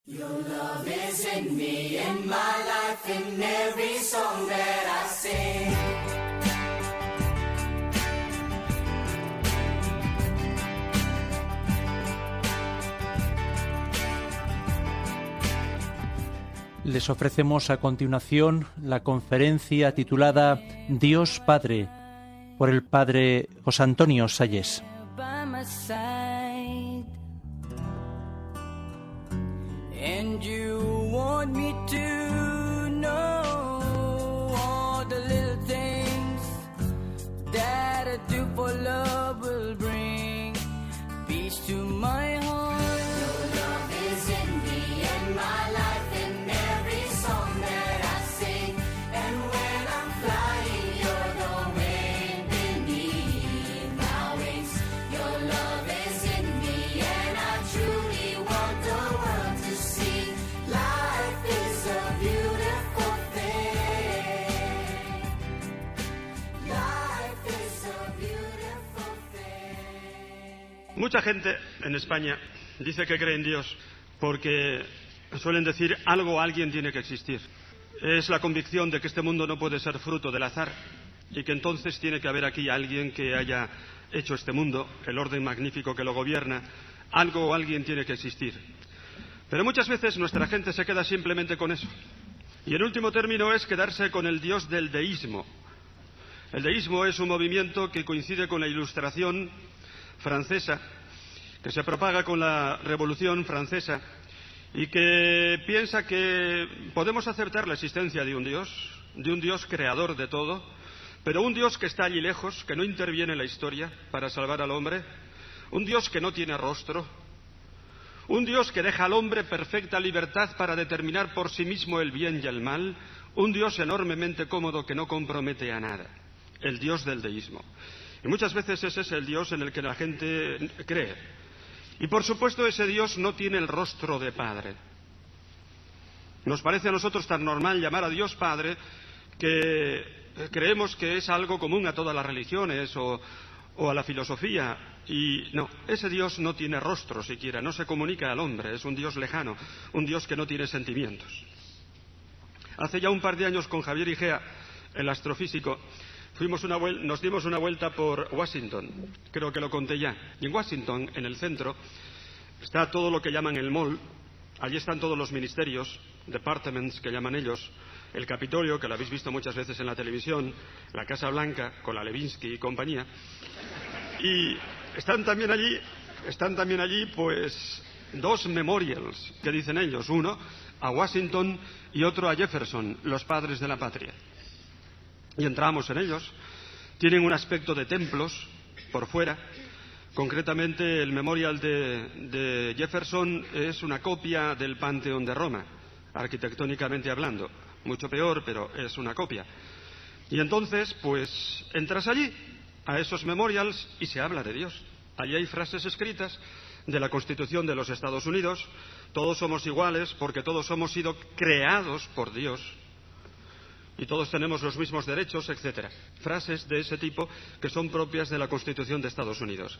Your love is in me, in my life, in every song that I sing. Les ofrecemos a continuación la conferencia titulada Dios Padre, por el Padre José Antonio Salles. And you want me to know all the little things that I do for love will bring peace to my heart. Your love is in me, in my life, in every song that I sing. And when I'm flying, you're the wind beneath my wings. Your love is in me, and I truly want the world to see. Life is a beautiful thing. Life is a beautiful thing. Mucha gente en España dice que cree en Dios porque suelen decir algo o alguien tiene que existir. Es la convicción de que este mundo no puede ser fruto del azar y que entonces tiene que haber aquí alguien que haya hecho este mundo, el orden magnífico que lo gobierna. Algo o alguien tiene que existir. Pero muchas veces nuestra gente se queda simplemente con eso. Y en último término es quedarse con el Dios del deísmo. El deísmo es un movimiento que coincide con la Ilustración francesa, que se propaga con la Revolución Francesa y que piensa que podemos aceptar la existencia de un Dios creador de todo, pero un Dios que está allí lejos, que no interviene en la historia para salvar al hombre, un Dios que no tiene rostro, un Dios que deja al hombre perfecta libertad para determinar por sí mismo el bien y el mal, un Dios enormemente cómodo que no compromete a nada, el Dios del deísmo. Y muchas veces ese es el Dios en el que la gente cree. Y por supuesto ese Dios no tiene el rostro de Padre. Nos parece a nosotros tan normal llamar a Dios Padre que creemos que es algo común a todas las religiones o a la filosofía. Y no, ese Dios no tiene rostro siquiera, no se comunica al hombre, es un Dios lejano, un Dios que no tiene sentimientos. Hace ya un par de años con Javier Igea, el astrofísico, nos dimos una vuelta por Washington, creo que lo conté ya. Y en Washington, en el centro, está todo lo que llaman el Mall. Allí están todos los ministerios, departments que llaman ellos, el Capitolio, que lo habéis visto muchas veces en la televisión, la Casa Blanca, con la Levinsky y compañía. Y están también allí, pues, dos memorials, que dicen ellos, uno a Washington y otro a Jefferson, los padres de la patria. Y entramos en ellos. Tienen un aspecto de templos por fuera. Concretamente, el memorial de Jefferson es una copia del Panteón de Roma, arquitectónicamente hablando. Mucho peor, pero es una copia. Y entonces, pues, entras allí, a esos memorials, y se habla de Dios. Allí hay frases escritas de la Constitución de los Estados Unidos. Todos somos iguales porque todos hemos sido creados por Dios. Y todos tenemos los mismos derechos, etcétera. Frases de ese tipo que son propias de la Constitución de Estados Unidos.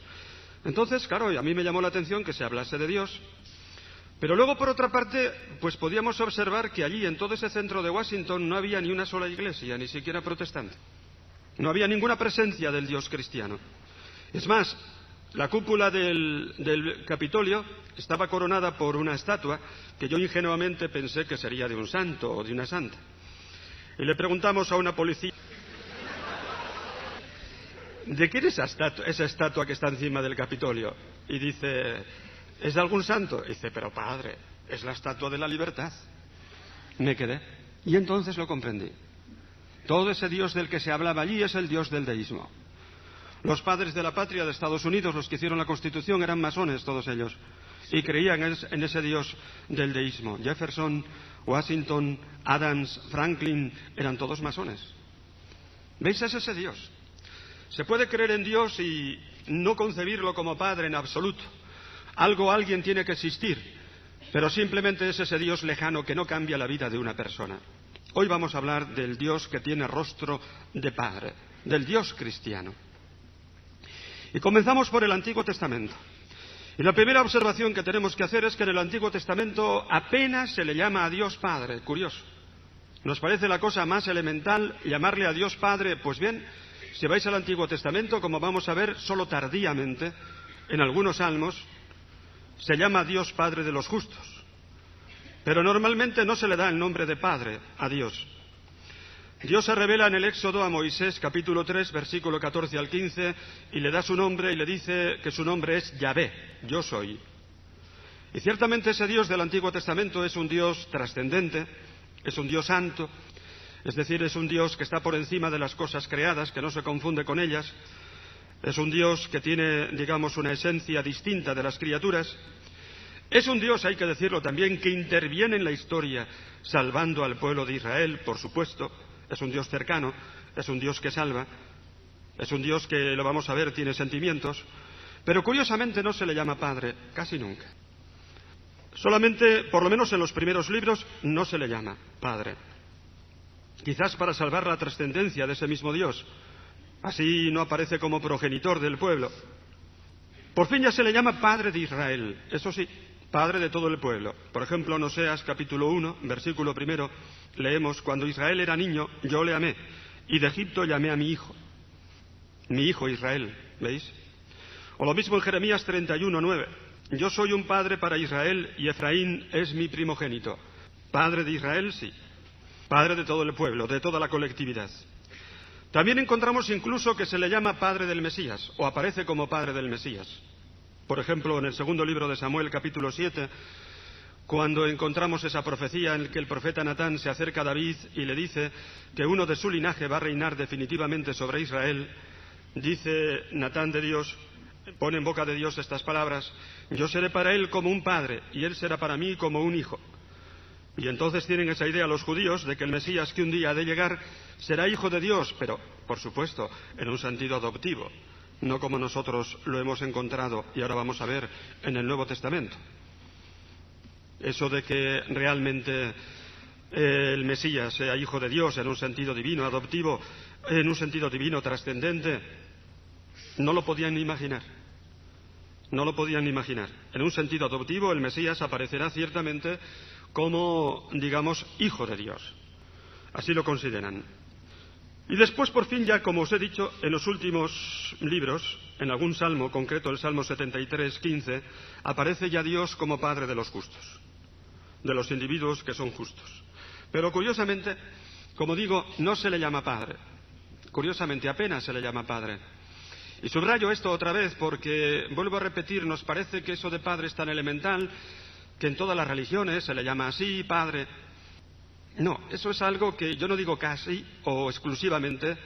Entonces, claro, a mí me llamó la atención que se hablase de Dios. Pero luego, por otra parte, pues podíamos observar que allí, en todo ese centro de Washington, no había ni una sola iglesia, ni siquiera protestante. No había ninguna presencia del Dios cristiano. Es más, la cúpula del Capitolio estaba coronada por una estatua que yo ingenuamente pensé que sería de un santo o de una santa. Y le preguntamos a una policía, ¿de quién es esa estatua que está encima del Capitolio? Y dice, ¿es de algún santo? Y dice, pero padre, es la estatua de la libertad. Me quedé. Y entonces lo comprendí. Todo ese Dios del que se hablaba allí es el Dios del deísmo. Los padres de la patria de Estados Unidos, los que hicieron la Constitución, eran masones todos ellos. Y creían en ese Dios del deísmo. Jefferson, Washington, Adams, Franklin, eran todos masones. ¿Veis? Ese es ese Dios. Se puede creer en Dios y no concebirlo como Padre en absoluto. Alguien tiene que existir, pero simplemente es ese Dios lejano que no cambia la vida de una persona. Hoy vamos a hablar del Dios que tiene rostro de Padre, del Dios cristiano. Y comenzamos por el Antiguo Testamento. Y la primera observación que tenemos que hacer es que en el Antiguo Testamento apenas se le llama a Dios Padre. Curioso. ¿Nos parece la cosa más elemental llamarle a Dios Padre? Pues bien, si vais al Antiguo Testamento, como vamos a ver, solo tardíamente, en algunos salmos, se llama a Dios Padre de los justos. Pero normalmente no se le da el nombre de Padre a Dios. Dios se revela en el Éxodo a Moisés, capítulo 3, versículo 14 al 15, y le da su nombre y le dice que su nombre es Yahvé, yo soy. Y ciertamente ese Dios del Antiguo Testamento es un Dios trascendente, es un Dios santo, es decir, es un Dios que está por encima de las cosas creadas, que no se confunde con ellas, es un Dios que tiene, digamos, una esencia distinta de las criaturas. Es un Dios, hay que decirlo también, que interviene en la historia, salvando al pueblo de Israel, por supuesto. Es un Dios cercano, es un Dios que salva, es un Dios que, lo vamos a ver, tiene sentimientos, pero curiosamente no se le llama Padre, casi nunca. Solamente, por lo menos en los primeros libros, no se le llama Padre. Quizás para salvar la trascendencia de ese mismo Dios. Así no aparece como progenitor del pueblo. Por fin ya se le llama Padre de Israel, eso sí, Padre de todo el pueblo. Por ejemplo, en Oseas capítulo 1, versículo 1, leemos: cuando Israel era niño, yo le amé, y de Egipto llamé a mi hijo Israel, ¿veis? O lo mismo en Jeremías 31, 9, yo soy un padre para Israel y Efraín es mi primogénito. Padre de Israel, sí, padre de todo el pueblo, de toda la colectividad. También encontramos incluso que se le llama Padre del Mesías, o aparece como Padre del Mesías. Por ejemplo, en el segundo libro de Samuel, capítulo 7, cuando encontramos esa profecía en que el profeta Natán se acerca a David y le dice que uno de su linaje va a reinar definitivamente sobre Israel, dice Natán de Dios, pone en boca de Dios estas palabras: yo seré para él como un padre y él será para mí como un hijo. Y entonces tienen esa idea los judíos de que el Mesías que un día ha de llegar será hijo de Dios, pero, por supuesto, en un sentido adoptivo, no como nosotros lo hemos encontrado y ahora vamos a ver en el Nuevo Testamento. Eso de que realmente el Mesías sea hijo de Dios en un sentido divino, adoptivo, en un sentido divino, trascendente, no lo podían ni imaginar. No lo podían ni imaginar. En un sentido adoptivo, el Mesías aparecerá ciertamente como, digamos, hijo de Dios. Así lo consideran. Y después, por fin, ya como os he dicho, en los últimos libros, en algún salmo, concreto el Salmo 73, 15, aparece ya Dios como Padre de los justos, de los individuos que son justos. Pero curiosamente, como digo, no se le llama Padre. Curiosamente, apenas se le llama Padre. Y subrayo esto otra vez porque, vuelvo a repetir, nos parece que eso de Padre es tan elemental que en todas las religiones se le llama así, Padre. No, eso es algo que yo no digo casi o exclusivamente,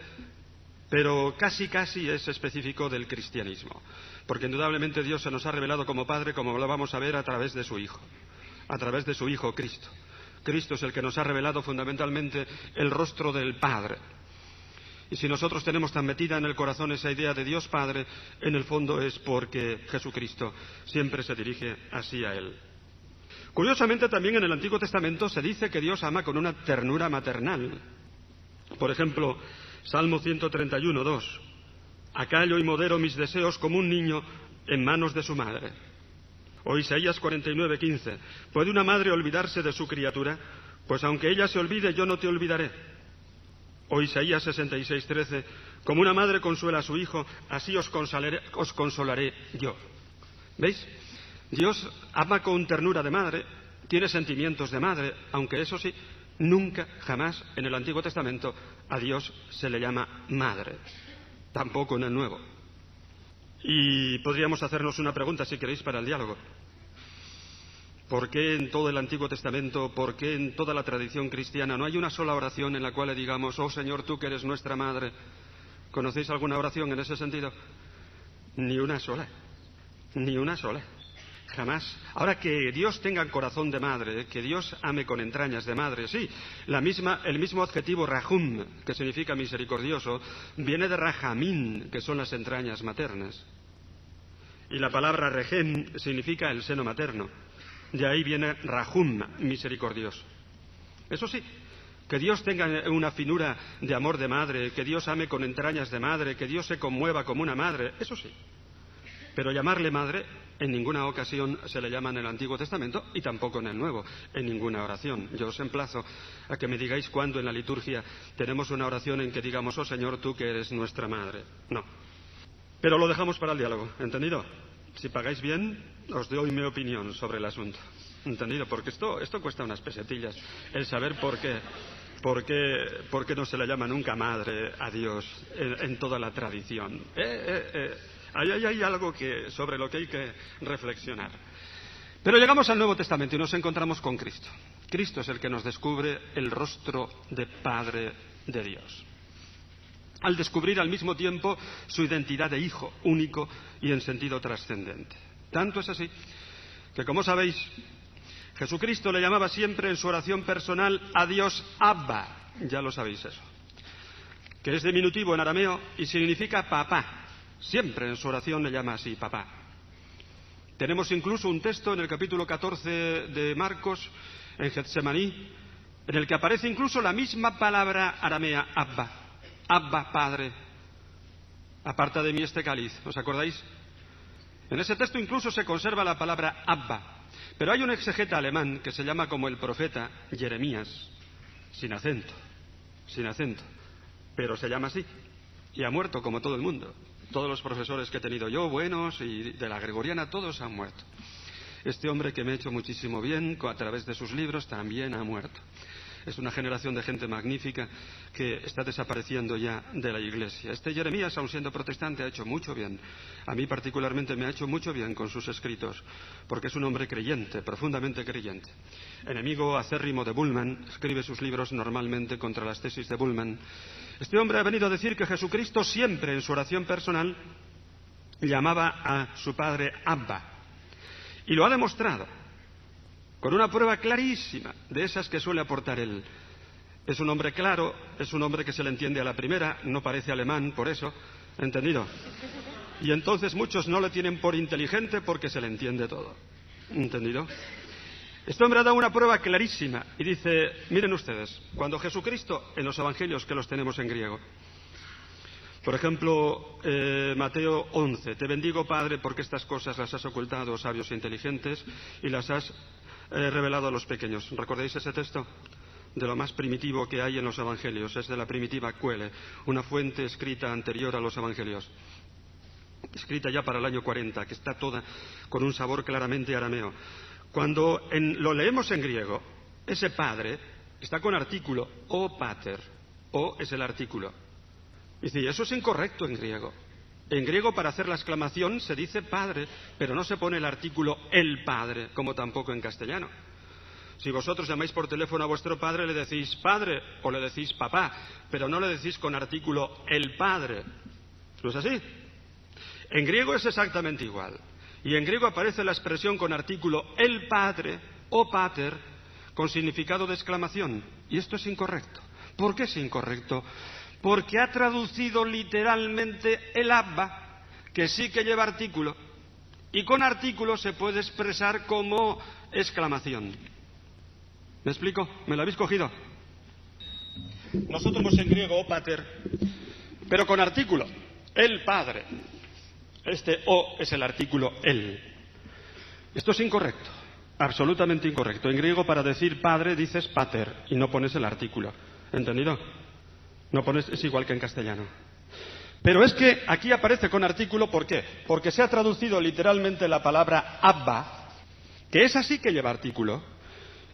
pero casi es específico del cristianismo. Porque indudablemente Dios se nos ha revelado como Padre, como lo vamos a ver, a través de su Hijo. A través de su Hijo Cristo. Cristo es el que nos ha revelado fundamentalmente el rostro del Padre. Y si nosotros tenemos tan metida en el corazón esa idea de Dios Padre, en el fondo es porque Jesucristo siempre se dirige así a Él. Curiosamente, también en el Antiguo Testamento se dice que Dios ama con una ternura maternal. Por ejemplo, Salmo 131, 2. Acallo y modero mis deseos como un niño en manos de su madre. O Isaías 49, 15. ¿Puede una madre olvidarse de su criatura? Pues aunque ella se olvide, yo no te olvidaré. O Isaías 66, 13. Como una madre consuela a su hijo, así os consolaré yo. ¿Veis? Dios ama con ternura de madre, tiene sentimientos de madre, aunque eso sí, nunca, jamás en el Antiguo Testamento a Dios se le llama madre, tampoco en el Nuevo. Y podríamos hacernos una pregunta, si queréis, para el diálogo. ¿Por qué en todo el Antiguo Testamento, por qué en toda la tradición cristiana no hay una sola oración en la cual le digamos, oh Señor, tú que eres nuestra madre? ¿Conocéis alguna oración en ese sentido? Ni una sola, ni una sola. Jamás. Ahora, que Dios tenga corazón de madre, que Dios ame con entrañas de madre, sí. El mismo adjetivo rahum, que significa misericordioso, viene de rahamín, que son las entrañas maternas. Y la palabra rehem significa el seno materno. De ahí viene rahum, misericordioso. Eso sí, que Dios tenga una finura de amor de madre, que Dios ame con entrañas de madre, que Dios se conmueva como una madre, eso sí. Pero llamarle madre en ninguna ocasión se le llama en el Antiguo Testamento y tampoco en el Nuevo, en ninguna oración. Yo os emplazo a que me digáis cuándo en la liturgia tenemos una oración en que digamos, oh Señor, tú que eres nuestra madre. No. Pero lo dejamos para el diálogo, ¿entendido? Si pagáis bien, os doy mi opinión sobre el asunto. ¿Entendido? Porque esto cuesta unas pesetillas, el saber por qué no se le llama nunca madre a Dios en toda la tradición. Ahí hay algo sobre lo que hay que reflexionar. Pero llegamos al Nuevo Testamento y nos encontramos con Cristo. Cristo es el que nos descubre el rostro de Padre de Dios, al descubrir al mismo tiempo su identidad de Hijo único y en sentido trascendente. Tanto es así que, como sabéis, Jesucristo le llamaba siempre en su oración personal a Dios Abba, ya lo sabéis eso, que es diminutivo en arameo y significa papá. Siempre en su oración le llama así, papá. Tenemos incluso un texto en el capítulo 14 de Marcos, en Getsemaní, en el que aparece incluso la misma palabra aramea, Abba. Abba, Padre, aparta de mí este cáliz. ¿Os acordáis? En ese texto incluso se conserva la palabra Abba. Pero hay un exegeta alemán que se llama como el profeta Jeremías, sin acento, pero se llama así. Y ha muerto como todo el mundo. Todos los profesores que he tenido yo, buenos, y de la gregoriana, todos han muerto. Este hombre que me ha hecho muchísimo bien a través de sus libros también ha muerto. Es una generación de gente magnífica que está desapareciendo ya de la Iglesia. Este Jeremías, aun siendo protestante, ha hecho mucho bien. A mí particularmente me ha hecho mucho bien con sus escritos, porque es un hombre creyente, profundamente creyente. Enemigo acérrimo de Bultmann, escribe sus libros normalmente contra las tesis de Bultmann. Este hombre ha venido a decir que Jesucristo siempre en su oración personal llamaba a su Padre Abba. Y lo ha demostrado con una prueba clarísima de esas que suele aportar él. Es un hombre claro, es un hombre que se le entiende a la primera, no parece alemán por eso, ¿entendido? Y entonces muchos no le tienen por inteligente porque se le entiende todo, ¿entendido? Este hombre ha dado una prueba clarísima y dice, miren ustedes, cuando Jesucristo, en los evangelios que los tenemos en griego, por ejemplo, Mateo 11, te bendigo Padre porque estas cosas las has ocultado, sabios e inteligentes, y las has revelado a los pequeños. ¿Recordáis ese texto? De lo más primitivo que hay en los evangelios, es de la primitiva Quelle, una fuente escrita anterior a los evangelios, escrita ya para el año 40, que está toda con un sabor claramente arameo. Cuando lo leemos en griego, ese padre está con artículo, o pater, o es el artículo. Dice, eso es incorrecto en griego. En griego, para hacer la exclamación, se dice padre, pero no se pone el artículo el padre, como tampoco en castellano. Si vosotros llamáis por teléfono a vuestro padre, le decís padre o le decís papá, pero no le decís con artículo el padre. ¿No es así? En griego es exactamente igual. Y en griego aparece la expresión con artículo el padre o pater con significado de exclamación. Y esto es incorrecto. ¿Por qué es incorrecto? Porque ha traducido literalmente el Abba, que sí que lleva artículo, y con artículo se puede expresar como exclamación. ¿Me explico? ¿Me lo habéis cogido? Nosotros tenemos en griego o pater, pero con artículo, el Padre. Este o es el artículo el. Esto es incorrecto, absolutamente incorrecto. En griego para decir padre dices pater y no pones el artículo. ¿Entendido? No pones, es igual que en castellano. Pero es que aquí aparece con artículo, ¿por qué? Porque se ha traducido literalmente la palabra Abba, que esa sí que lleva artículo,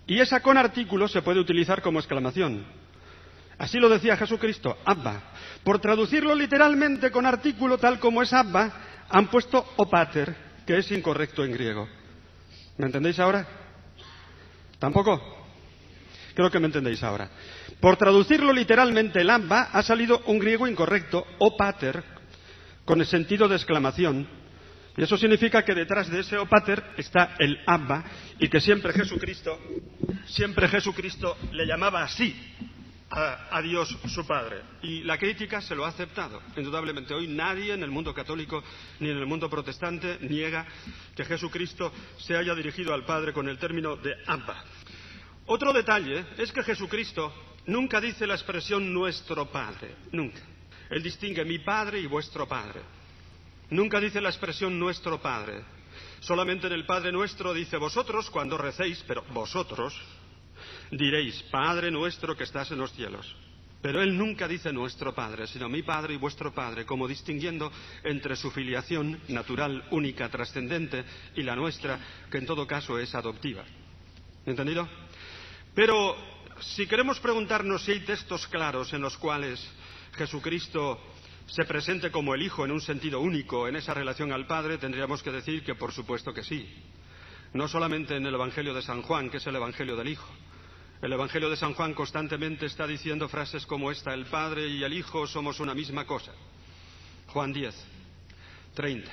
y esa con artículo se puede utilizar como exclamación. Así lo decía Jesucristo, Abba. Por traducirlo literalmente con artículo, tal como es Abba, han puesto o pater, que es incorrecto en griego. ¿Me entendéis ahora? ¿Tampoco? Creo que me entendéis ahora. Por traducirlo literalmente el Abba ha salido un griego incorrecto, o pater, con el sentido de exclamación. Y eso significa que detrás de ese o pater está el Abba y que siempre Jesucristo le llamaba así a Dios su Padre. Y la crítica se lo ha aceptado. Indudablemente hoy nadie en el mundo católico ni en el mundo protestante niega que Jesucristo se haya dirigido al Padre con el término de Abba. Otro detalle es que Jesucristo nunca dice la expresión nuestro Padre, nunca. Él distingue mi Padre y vuestro Padre. Nunca dice la expresión nuestro Padre. Solamente en el Padre Nuestro dice vosotros cuando recéis, pero vosotros diréis Padre nuestro que estás en los cielos. Pero Él nunca dice nuestro Padre, sino mi Padre y vuestro Padre, como distinguiendo entre su filiación natural, única, trascendente, y la nuestra, que en todo caso es adoptiva. ¿Entendido? Pero si queremos preguntarnos si hay textos claros en los cuales Jesucristo se presente como el Hijo en un sentido único en esa relación al Padre, tendríamos que decir que por supuesto que sí. No solamente en el Evangelio de San Juan, que es el Evangelio del Hijo. El Evangelio de San Juan constantemente está diciendo frases como esta: el Padre y el Hijo somos una misma cosa. Juan 10, 30.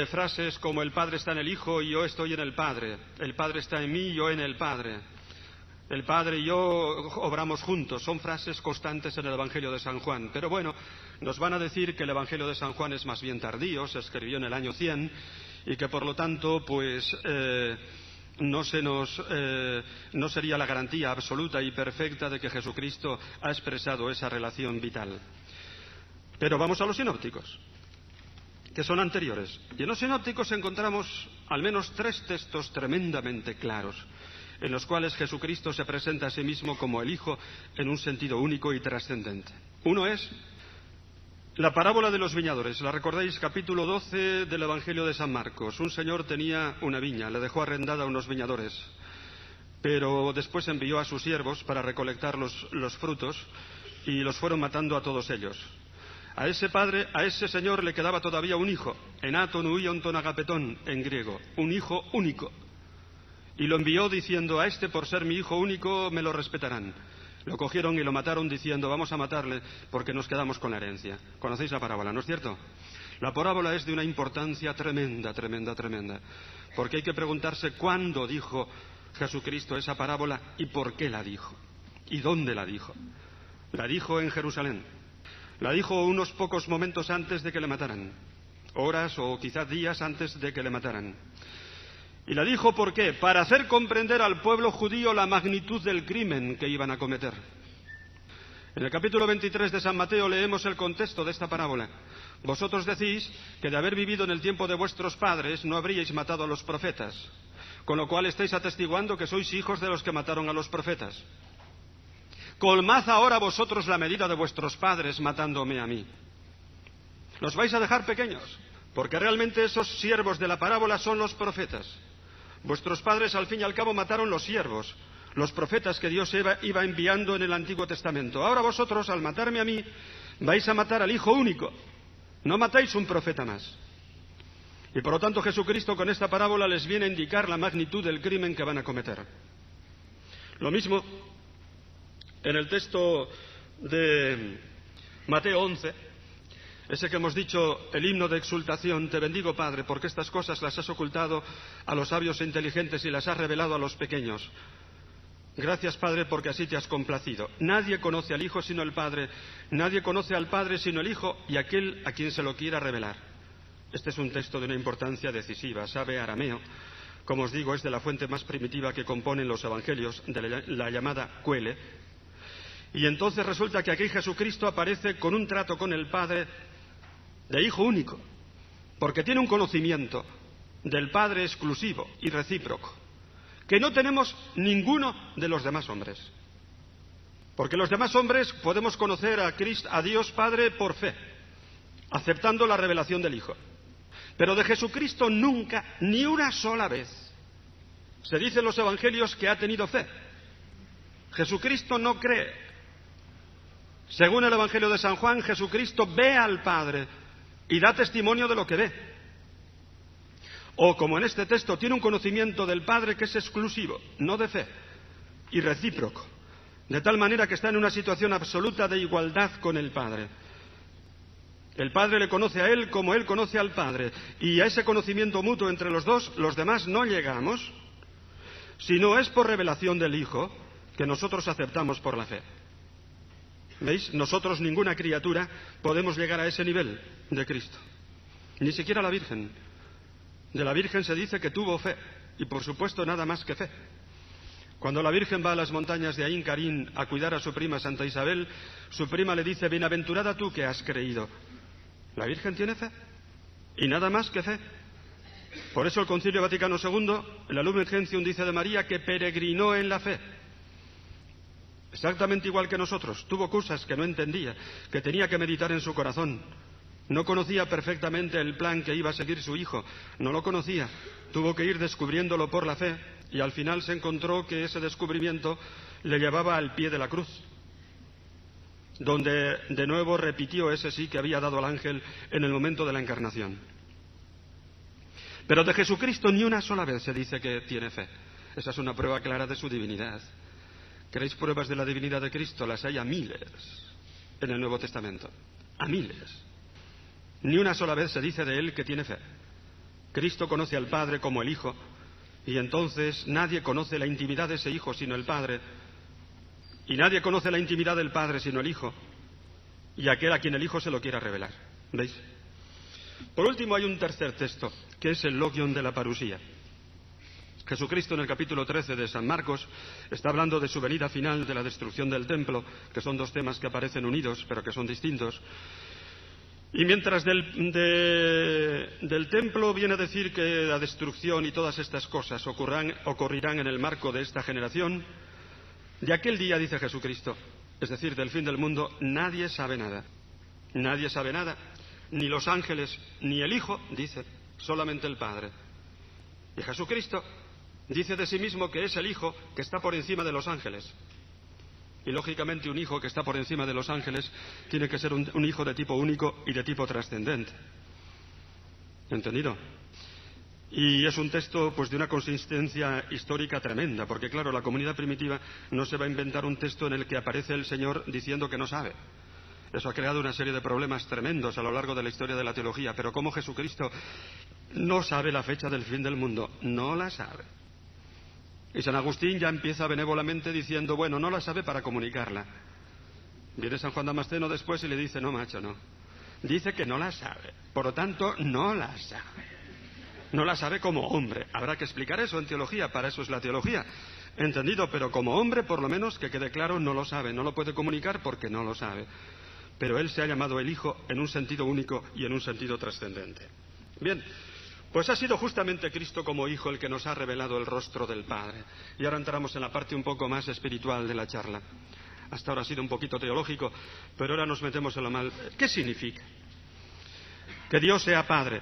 Frases como el Padre está en el Hijo y yo estoy en el Padre. El Padre está en mí y yo en el Padre. El Padre y yo obramos juntos. Son frases constantes en el Evangelio de San Juan. Pero bueno, nos van a decir que el Evangelio de San Juan es más bien tardío, se escribió en el año 100 y que por lo tanto, pues no sería la garantía absoluta y perfecta de que Jesucristo ha expresado esa relación vital. Pero vamos a los sinópticos, que son anteriores. Y en los sinópticos encontramos al menos 3 textos tremendamente claros, en los cuales Jesucristo se presenta a sí mismo como el Hijo en un sentido único y trascendente. Uno es la parábola de los viñadores. ¿La recordáis? Capítulo 12 del Evangelio de San Marcos. Un señor tenía una viña, le dejó arrendada a unos viñadores, pero después envió a sus siervos para recolectar los frutos y los fueron matando a todos ellos. A ese señor le quedaba todavía un hijo, enaton uionton agapetón en griego, un hijo único. Y lo envió diciendo: a este, por ser mi hijo único, me lo respetarán. Lo cogieron y lo mataron diciendo: vamos a matarle porque nos quedamos con la herencia. ¿Conocéis la parábola, no es cierto? La parábola es de una importancia tremenda, tremenda, tremenda. Porque hay que preguntarse cuándo dijo Jesucristo esa parábola y por qué la dijo. ¿Y dónde la dijo? La dijo en Jerusalén. La dijo unos pocos momentos antes de que le mataran. Horas o quizás días antes de que le mataran. Y la dijo, ¿por qué? Para hacer comprender al pueblo judío la magnitud del crimen que iban a cometer. En el capítulo 23 de San Mateo leemos el contexto de esta parábola. Vosotros decís que de haber vivido en el tiempo de vuestros padres no habríais matado a los profetas, con lo cual estáis atestiguando que sois hijos de los que mataron a los profetas. Colmad ahora vosotros la medida de vuestros padres matándome a mí. Los vais a dejar pequeños, porque realmente esos siervos de la parábola son los profetas. Vuestros padres, al fin y al cabo, mataron los siervos, los profetas que Dios iba enviando en el Antiguo Testamento. Ahora vosotros, al matarme a mí, vais a matar al Hijo único. No matáis un profeta más. Y por lo tanto Jesucristo con esta parábola les viene a indicar la magnitud del crimen que van a cometer. Lo mismo en el texto de Mateo 11, ese que hemos dicho, el himno de exultación: te bendigo, Padre, porque estas cosas las has ocultado a los sabios e inteligentes y las has revelado a los pequeños. Gracias, Padre, porque así te has complacido. Nadie conoce al Hijo sino el Padre, nadie conoce al Padre sino el Hijo y aquel a quien se lo quiera revelar. Este es un texto de una importancia decisiva. Sabe arameo, como os digo, es de la fuente más primitiva que componen los evangelios, de la llamada Cuele. Y entonces resulta que aquí Jesucristo aparece con un trato con el Padre de Hijo único, porque tiene un conocimiento del Padre exclusivo y recíproco, que no tenemos ninguno de los demás hombres. Porque los demás hombres podemos conocer a Dios Padre por fe, aceptando la revelación del Hijo. Pero de Jesucristo nunca, ni una sola vez, se dice en los evangelios que ha tenido fe. Jesucristo no cree. Según el Evangelio de San Juan, Jesucristo ve al Padre y da testimonio de lo que ve. O, como en este texto, tiene un conocimiento del Padre que es exclusivo, no de fe, y recíproco, de tal manera que está en una situación absoluta de igualdad con el Padre. El Padre le conoce a Él como Él conoce al Padre, y a ese conocimiento mutuo entre los dos, los demás no llegamos, si no es por revelación del Hijo, que nosotros aceptamos por la fe. ¿Veis? Nosotros, ninguna criatura, podemos llegar a ese nivel de Cristo. Ni siquiera la Virgen. De la Virgen se dice que tuvo fe, y por supuesto nada más que fe. Cuando la Virgen va a las montañas de Ain Karim a cuidar a su prima Santa Isabel, su prima le dice: bienaventurada tú que has creído. La Virgen tiene fe. Y nada más que fe. Por eso el Concilio Vaticano II, el Lumen Gentium dice de María que peregrinó en la fe. Exactamente igual que nosotros. Tuvo cosas que no entendía, que tenía que meditar en su corazón. No conocía perfectamente el plan que iba a seguir su hijo. No lo conocía. Tuvo que ir descubriéndolo por la fe y al final se encontró que ese descubrimiento le llevaba al pie de la cruz, donde de nuevo repitió ese sí que había dado al ángel en el momento de la encarnación. Pero de Jesucristo ni una sola vez se dice que tiene fe. Esa es una prueba clara de su divinidad. ¿Queréis pruebas de la divinidad de Cristo? Las hay a miles en el Nuevo Testamento. A miles. Ni una sola vez se dice de él que tiene fe. Cristo conoce al Padre como el Hijo, y entonces nadie conoce la intimidad de ese Hijo sino el Padre, y nadie conoce la intimidad del Padre sino el Hijo, y aquel a quien el Hijo se lo quiera revelar. ¿Veis? Por último, hay un tercer texto, que es el Logion de la Parusía. Jesucristo en el capítulo 13 de San Marcos está hablando de su venida final, de la destrucción del templo, que son dos temas que aparecen unidos, pero que son distintos. Y mientras del templo viene a decir que la destrucción y todas estas cosas ocurrirán en el marco de esta generación, de aquel día, dice Jesucristo, es decir, del fin del mundo, nadie sabe nada. Nadie sabe nada, ni los ángeles, ni el Hijo, dice, solamente el Padre. Y Jesucristo dice de sí mismo que es el Hijo que está por encima de los ángeles. Y lógicamente un hijo que está por encima de los ángeles tiene que ser un hijo de tipo único y de tipo trascendente. ¿Entendido? Y es un texto pues de una consistencia histórica tremenda, porque claro, la comunidad primitiva no se va a inventar un texto en el que aparece el Señor diciendo que no sabe. Eso ha creado una serie de problemas tremendos a lo largo de la historia de la teología. Pero ¿cómo Jesucristo no sabe la fecha del fin del mundo? No la sabe. Y San Agustín ya empieza benévolamente diciendo, bueno, no la sabe para comunicarla. Viene San Juan Damasceno después y le dice, no, macho, no. Dice que no la sabe. Por lo tanto, no la sabe. No la sabe como hombre. Habrá que explicar eso en teología, para eso es la teología. Entendido, pero como hombre, por lo menos, que quede claro, no lo sabe. No lo puede comunicar porque no lo sabe. Pero él se ha llamado el Hijo en un sentido único y en un sentido trascendente. Bien. Pues ha sido justamente Cristo como Hijo el que nos ha revelado el rostro del Padre. Y ahora entramos en la parte un poco más espiritual de la charla. Hasta ahora ha sido un poquito teológico, pero ahora nos metemos en lo mal. ¿Qué significa? Que Dios sea Padre.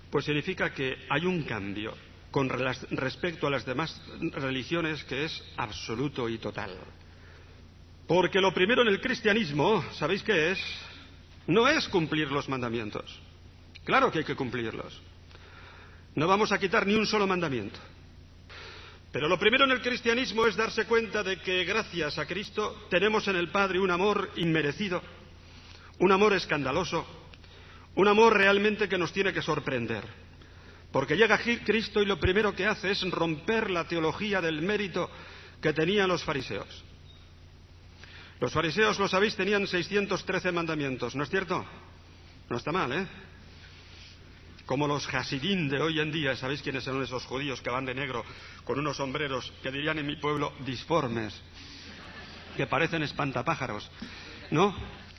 Pues significa que hay un cambio con respecto a las demás religiones que es absoluto y total. Porque lo primero en el cristianismo, ¿sabéis qué es? No es cumplir los mandamientos. Claro que hay que cumplirlos. No vamos a quitar ni un solo mandamiento. Pero lo primero en el cristianismo es darse cuenta de que gracias a Cristo tenemos en el Padre un amor inmerecido, un amor escandaloso, un amor realmente que nos tiene que sorprender. Porque llega Cristo y lo primero que hace es romper la teología del mérito que tenían los fariseos. Los fariseos, lo sabéis, tenían 613 mandamientos, ¿no es cierto? No está mal, ¿eh? Como los Hasidín de hoy en día. ¿Sabéis quiénes son esos judíos que van de negro con unos sombreros que dirían en mi pueblo disformes, que parecen espantapájaros, ¿no?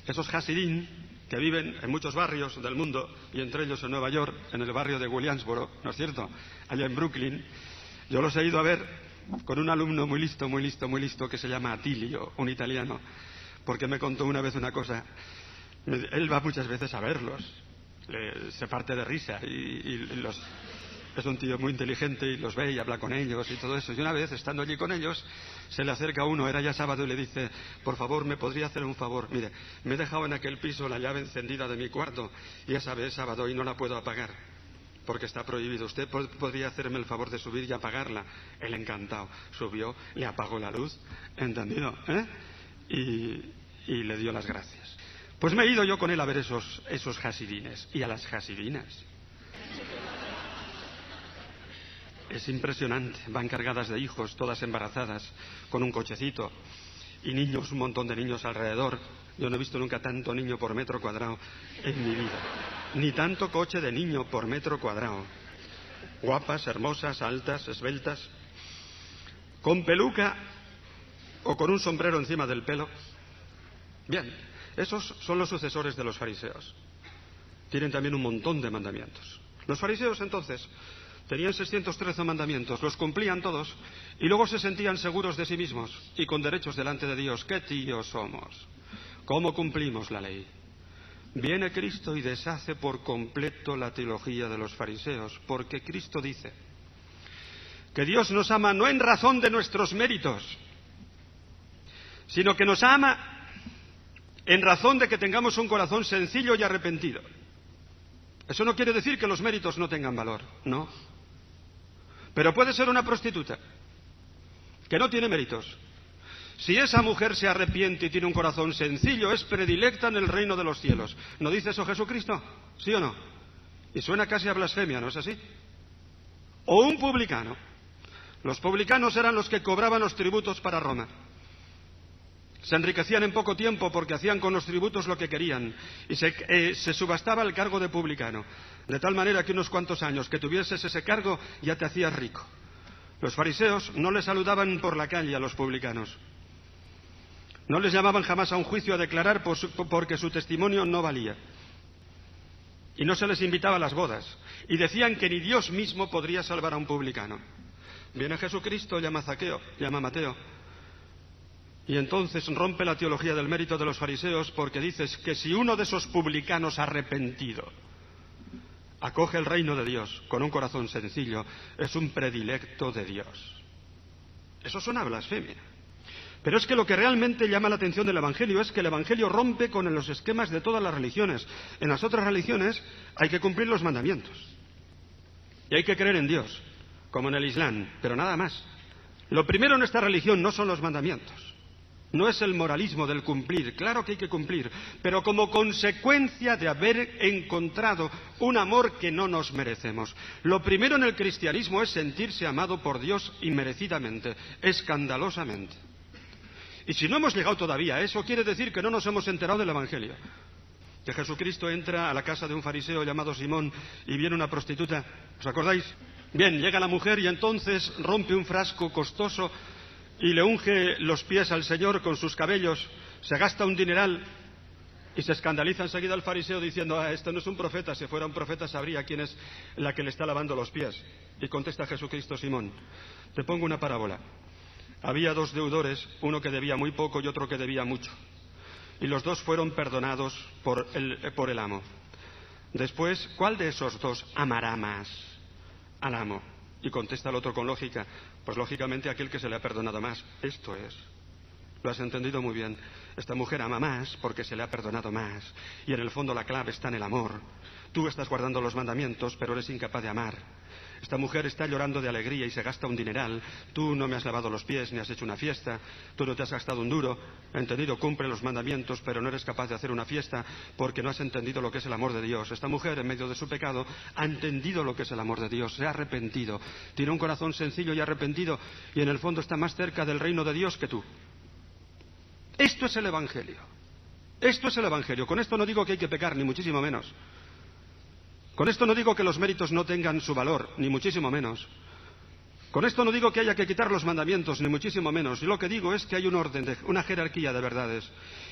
Esos Hasidín que viven en muchos barrios del mundo y entre ellos en Nueva York, en el barrio de Williamsboro, ¿no es cierto? Allá en Brooklyn. Yo los he ido a ver con un alumno muy listo que se llama Atilio, un italiano, porque me contó una vez una cosa. Él va muchas veces a verlos. Se parte de risa es un tío muy inteligente y los ve y habla con ellos y todo eso. Y una vez, estando allí con ellos, se le acerca uno, era ya sábado, y le dice, por favor, ¿me podría hacer un favor? Mire, me he dejado en aquel piso la llave encendida de mi cuarto y ya sabe, es sábado y no la puedo apagar porque está prohibido. ¿Usted podría hacerme el favor de subir y apagarla? Él encantado subió, le apagó la luz, ¿entendido? Y le dio las gracias. Pues me he ido yo con él a ver esos hasidines y a las hasidinas. Es impresionante, van cargadas de hijos, todas embarazadas, con un cochecito y niños, un montón de niños alrededor. Yo no he visto nunca tanto niño por metro cuadrado en mi vida, ni tanto coche de niño por metro cuadrado. Guapas, hermosas, altas, esbeltas, con peluca o con un sombrero encima del pelo. Bien. Esos son los sucesores de los fariseos. tienen también un montón de mandamientos. Los fariseos entonces tenían 613 mandamientos, los cumplían todos y luego se sentían seguros de sí mismos y con derechos delante de Dios. ¡Qué tíos somos! ¿Cómo cumplimos la ley? Viene Cristo y deshace por completo la teología de los fariseos, porque Cristo dice que Dios nos ama no en razón de nuestros méritos, sino que nos ama en razón de que tengamos un corazón sencillo y arrepentido. Eso no quiere decir que los méritos no tengan valor, no. Pero puede ser una prostituta que no tiene méritos. Si esa mujer se arrepiente y tiene un corazón sencillo, es predilecta en el reino de los cielos. ¿No dice eso Jesucristo? ¿Sí o no? Y suena casi a blasfemia, ¿no es así? O un publicano. Los publicanos eran los que cobraban los tributos para Roma. Se enriquecían en poco tiempo porque hacían con los tributos lo que querían y se subastaba el cargo de publicano, de tal manera que unos cuantos años que tuvieses ese cargo ya te hacías rico. Los fariseos no les saludaban por la calle a los publicanos, no les llamaban jamás a un juicio a declarar porque su testimonio no valía, y no se les invitaba a las bodas, y decían que ni Dios mismo podría salvar a un publicano. Viene Jesucristo, llama a Mateo, y entonces rompe la teología del mérito de los fariseos porque dices que si uno de esos publicanos arrepentido acoge el reino de Dios con un corazón sencillo, es un predilecto de Dios. Eso suena a blasfemia. Pero es que lo que realmente llama la atención del Evangelio es que el Evangelio rompe con los esquemas de todas las religiones. En las otras religiones hay que cumplir los mandamientos y hay que creer en Dios, como en el Islam, pero nada más. Lo primero en esta religión no son los mandamientos. No es el moralismo del cumplir, claro que hay que cumplir, pero como consecuencia de haber encontrado un amor que no nos merecemos. Lo primero en el cristianismo es sentirse amado por Dios inmerecidamente, escandalosamente. Y si no hemos llegado todavía a eso, quiere decir que no nos hemos enterado del Evangelio. Que Jesucristo entra a la casa de un fariseo llamado Simón y viene una prostituta, ¿os acordáis? Bien, llega la mujer y entonces rompe un frasco costoso y le unge los pies al Señor con sus cabellos, se gasta un dineral y se escandaliza enseguida el fariseo diciendo: este no es un profeta, si fuera un profeta sabría quién es la que le está lavando los pies. Y contesta Jesucristo: Simón, te pongo una parábola. Había dos deudores, uno que debía muy poco y otro que debía mucho, y los dos fueron perdonados por el amo. Después, ¿cuál de esos dos amará más al amo? Y contesta el otro con lógica: pues lógicamente aquel que se le ha perdonado más. Esto es. Lo has entendido muy bien. Esta mujer ama más porque se le ha perdonado más. Y en el fondo la clave está en el amor. Tú estás guardando los mandamientos, pero eres incapaz de amar. Esta mujer está llorando de alegría y se gasta un dineral. Tú no me has lavado los pies ni has hecho una fiesta. Tú no te has gastado un duro. Entendido, cumple los mandamientos, pero no eres capaz de hacer una fiesta porque no has entendido lo que es el amor de Dios. Esta mujer, en medio de su pecado, ha entendido lo que es el amor de Dios. Se ha arrepentido. Tiene un corazón sencillo y arrepentido y en el fondo está más cerca del reino de Dios que tú. Esto es el Evangelio. Esto es el Evangelio. Con esto no digo que hay que pecar, ni muchísimo menos. Con esto no digo que los méritos no tengan su valor, ni muchísimo menos. Con esto no digo que haya que quitar los mandamientos, ni muchísimo menos. Y lo que digo es que hay un orden, una jerarquía de verdades.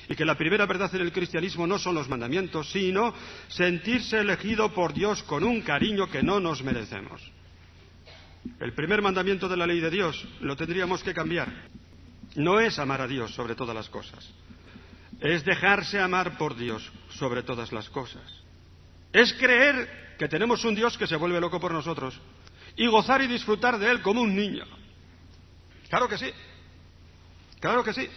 Y que la primera verdad en el cristianismo no son los mandamientos, sino sentirse elegido por Dios con un cariño que no nos merecemos. El primer mandamiento de la ley de Dios lo tendríamos que cambiar. No es amar a Dios sobre todas las cosas. Es dejarse amar por Dios sobre todas las cosas. Es creer que tenemos un Dios que se vuelve loco por nosotros y gozar y disfrutar de Él como un niño. Claro que sí. Claro que sí.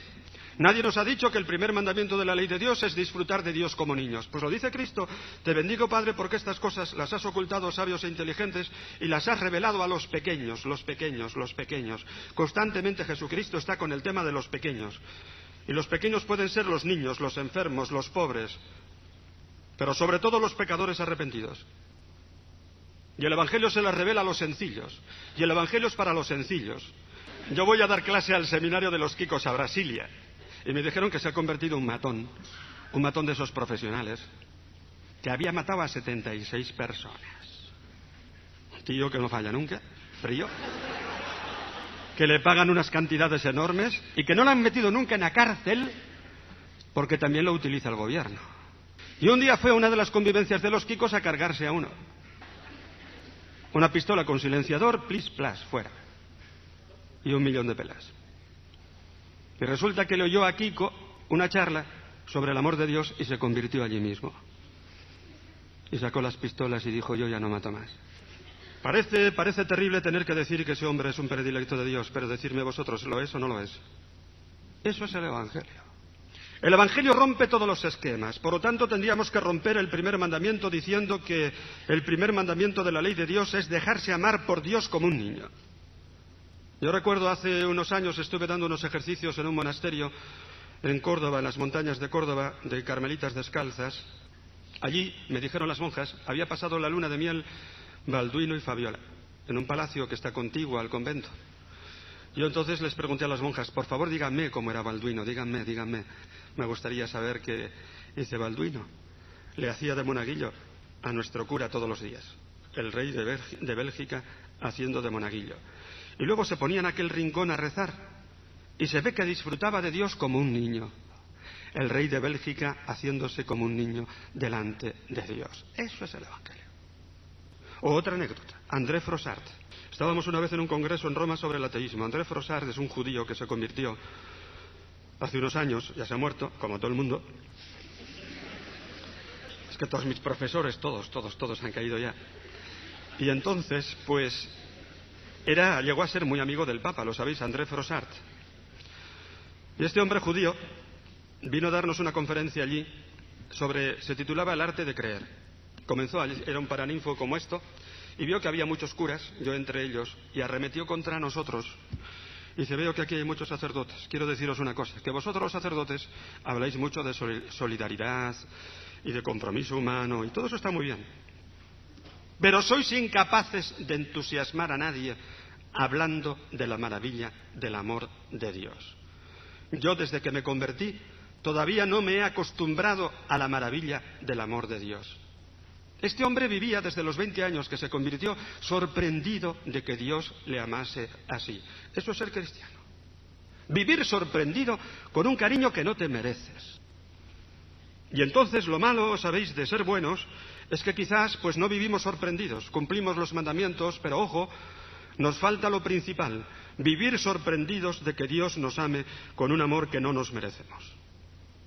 Nadie nos ha dicho que el primer mandamiento de la ley de Dios es disfrutar de Dios como niños. Pues lo dice Cristo: te bendigo, Padre, porque estas cosas las has ocultado a sabios e inteligentes y las has revelado a los pequeños, los pequeños, los pequeños. Constantemente Jesucristo está con el tema de los pequeños. Y los pequeños pueden ser los niños, los enfermos, los pobres, pero sobre todo los pecadores arrepentidos. Y el Evangelio se las revela a los sencillos. Y el Evangelio es para los sencillos. Yo voy a dar clase al seminario de los Kikos a Brasilia. Y me dijeron que se ha convertido un matón de esos profesionales, que había matado a 76 personas. Un tío que no falla nunca, frío, que le pagan unas cantidades enormes y que no lo han metido nunca en la cárcel porque también lo utiliza el gobierno. Y un día fue a una de las convivencias de los Kikos a cargarse a uno. Una pistola con silenciador, plis, plas, fuera. Y 1.000.000 de pelas. Y resulta que le oyó a Kiko una charla sobre el amor de Dios y se convirtió allí mismo. Y sacó las pistolas y dijo, yo ya no mato más. Parece terrible tener que decir que ese hombre es un predilecto de Dios, pero decirme vosotros, ¿lo es o no lo es? Eso es el Evangelio. El Evangelio rompe todos los esquemas. Por lo tanto, tendríamos que romper el primer mandamiento diciendo que el primer mandamiento de la ley de Dios es dejarse amar por Dios como un niño. Yo recuerdo hace unos años estuve dando unos ejercicios en un monasterio en Córdoba, en las montañas de Córdoba, de carmelitas descalzas. Allí, me dijeron las monjas, había pasado la luna de miel Balduino y Fabiola, en un palacio que está contiguo al convento. Yo entonces les pregunté a las monjas, por favor díganme cómo era Balduino, díganme. Me gustaría saber qué hice Balduino. Le hacía de monaguillo a nuestro cura todos los días, el rey de Bélgica haciendo de monaguillo. Y luego se ponía en aquel rincón a rezar, y se ve que disfrutaba de Dios como un niño. El rey de Bélgica haciéndose como un niño delante de Dios. Eso es el Evangelio. O otra anécdota, André Frossard. Estábamos una vez en un congreso en Roma sobre el ateísmo. André Frossard es un judío que se convirtió hace unos años, ya se ha muerto, como todo el mundo. Es que todos mis profesores, todos han caído ya. Y entonces, pues, llegó a ser muy amigo del Papa, lo sabéis, André Frossard. Y este hombre judío vino a darnos una conferencia allí se titulaba El arte de creer. Comenzó, era un paraninfo como esto, y vio que había muchos curas, yo entre ellos, y arremetió contra nosotros. Y dice, veo que aquí hay muchos sacerdotes. Quiero deciros una cosa, que vosotros los sacerdotes habláis mucho de solidaridad y de compromiso humano, y todo eso está muy bien. Pero sois incapaces de entusiasmar a nadie hablando de la maravilla del amor de Dios. Yo, desde que me convertí, todavía no me he acostumbrado a la maravilla del amor de Dios. Este hombre vivía desde los 20 años que se convirtió sorprendido de que Dios le amase así. Eso es ser cristiano. Vivir sorprendido con un cariño que no te mereces. Y entonces lo malo, sabéis, de ser buenos es que quizás pues no vivimos sorprendidos, cumplimos los mandamientos, pero ojo, nos falta lo principal, vivir sorprendidos de que Dios nos ame con un amor que no nos merecemos.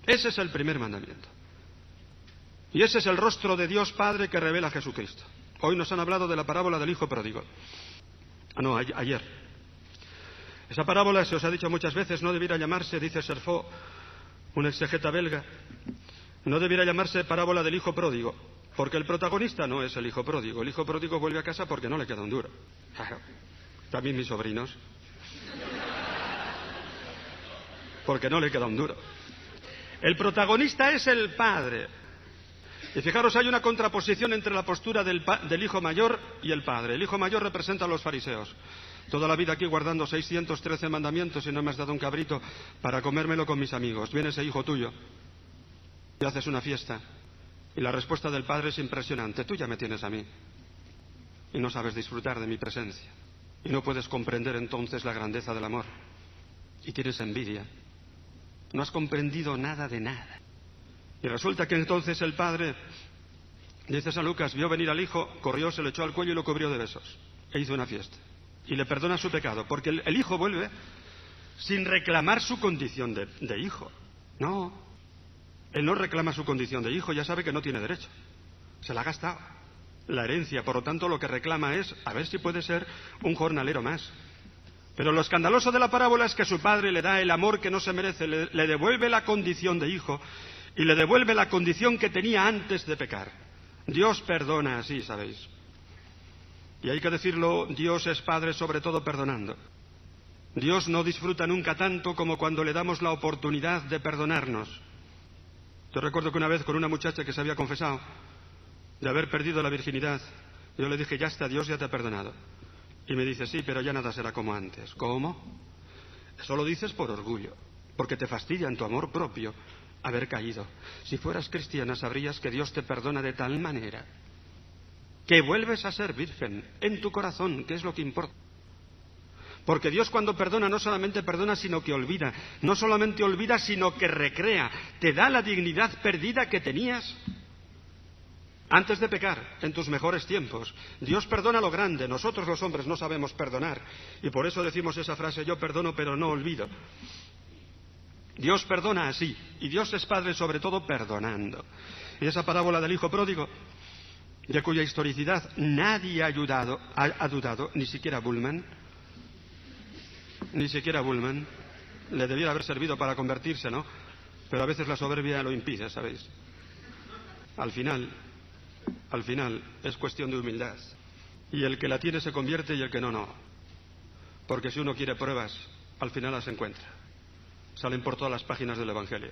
Ese es el primer mandamiento. Y ese es el rostro de Dios Padre que revela Jesucristo. Hoy nos han hablado de la parábola del hijo pródigo. Ayer. Esa parábola, se os ha dicho muchas veces, no debiera llamarse, dice Serfo, un exegeta belga, no debiera llamarse parábola del hijo pródigo, porque el protagonista no es el hijo pródigo. El hijo pródigo vuelve a casa porque no le queda un duro. También mis sobrinos. Porque no le queda un duro. El protagonista es el padre. Y fijaros, hay una contraposición entre la postura del hijo mayor y el padre. El hijo mayor representa a los fariseos. Toda la vida aquí guardando 613 mandamientos y no me has dado un cabrito para comérmelo con mis amigos. Viene ese hijo tuyo y haces una fiesta. Y la respuesta del padre es impresionante. Tú ya me tienes a mí. Y no sabes disfrutar de mi presencia. Y no puedes comprender entonces la grandeza del amor. Y tienes envidia. No has comprendido nada de nada. Y resulta que entonces el padre, dice San Lucas, vio venir al hijo, corrió, se le echó al cuello y lo cubrió de besos. E hizo una fiesta. Y le perdona su pecado, porque el hijo vuelve sin reclamar su condición de hijo. No, él no reclama su condición de hijo, ya sabe que no tiene derecho. Se la ha gastado, la herencia. Por lo tanto, lo que reclama es a ver si puede ser un jornalero más. Pero lo escandaloso de la parábola es que su padre le da el amor que no se merece, le devuelve la condición de hijo y le devuelve la condición que tenía antes de pecar. Dios perdona así, ¿sabéis? Y hay que decirlo, Dios es Padre sobre todo perdonando. Dios no disfruta nunca tanto como cuando le damos la oportunidad de perdonarnos. Yo recuerdo que una vez con una muchacha que se había confesado de haber perdido la virginidad, yo le dije, ya está, Dios ya te ha perdonado. Y me dice, sí, pero ya nada será como antes. ¿Cómo? Eso lo dices por orgullo, porque te fastidia en tu amor propio haber caído. Si fueras cristiana sabrías que Dios te perdona de tal manera que vuelves a ser virgen en tu corazón, que es lo que importa. Porque Dios cuando perdona no solamente perdona, sino que olvida. No solamente olvida, sino que recrea. Te da la dignidad perdida que tenías Antes de pecar, en tus mejores tiempos. Dios perdona lo grande, nosotros los hombres no sabemos perdonar. Y por eso decimos esa frase, yo perdono pero no olvido. Dios perdona así, y Dios es Padre sobre todo perdonando. Y esa parábola del hijo pródigo, de cuya historicidad nadie ha dudado, ni siquiera Bullman, le debiera haber servido para convertirse, ¿no? Pero a veces la soberbia lo impide, ¿sabéis? Al final es cuestión de humildad. Y el que la tiene se convierte y el que no, no. Porque si uno quiere pruebas, al final las encuentra. Salen por todas las páginas del Evangelio.